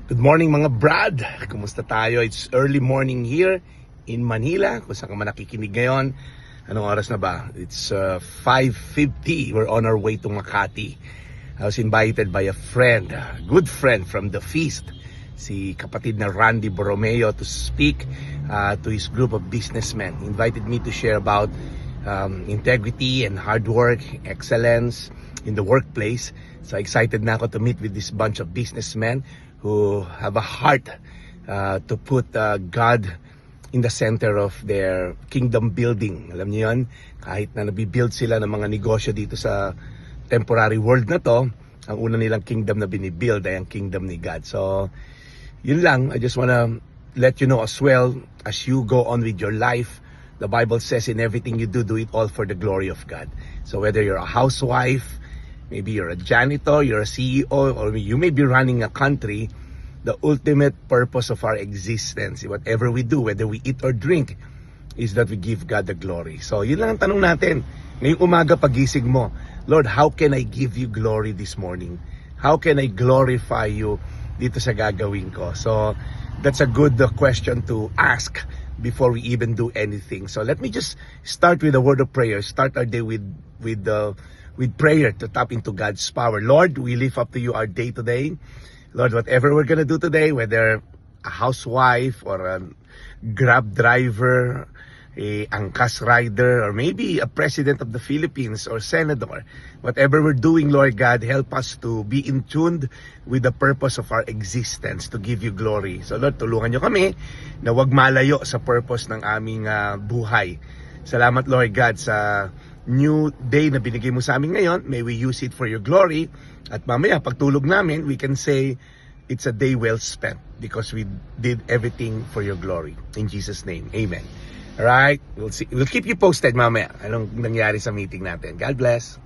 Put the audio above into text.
Good morning mga Brad! Kumusta tayo? It's early morning here in Manila. Kung saan ka man nakikinig ngayon. Anong oras na ba? It's 5:50. We're on our way to Makati. I was invited by a friend, a good friend from the feast, si kapatid na Randy Borromeo, to speak to his group of businessmen. He invited me to share about integrity and hard work, excellence in the workplace. So excited na ako to meet with this bunch of businessmen who have a heart to put God in the center of their kingdom building. Alam niyo yun, kahit na nabibuild sila ng mga negosyo dito sa temporary world na to, ang una nilang kingdom na binibuild ay ang kingdom ni God. So, yun lang. I just wanna let you know as well, as you go on with your life, the Bible says in everything you do, do it all for the glory of God. So whether you're a housewife, maybe you're a janitor, you're a CEO, or you may be running a country, the ultimate purpose of our existence, whatever we do, whether we eat or drink, is that we give God the glory. So, yun lang ang tanong natin. Ngayong umaga pagising mo, Lord, how can I give you glory this morning? How can I glorify you dito sa gagawin ko? So, that's a good question to ask before we even do anything. So, let me just start with a word of prayer. Start our day with prayer to tap into God's power. Lord, we lift up to you our day today. Lord, whatever we're gonna do today, whether a housewife or a Grab driver, a angkas rider, or maybe a president of the Philippines or senator, whatever we're doing, Lord God, help us to be in tune with the purpose of our existence, to give you glory. So Lord, tulungan nyo kami na wag malayo sa purpose ng aming buhay. Salamat, Lord God, sa new day na binigay mo sa amin ngayon. May we use it for your glory. At mamaya, pagtulog namin, we can say, it's a day well spent because we did everything for your glory. In Jesus' name, amen. Alright, we'll keep you posted mamaya. Anong nangyari sa meeting natin. God bless.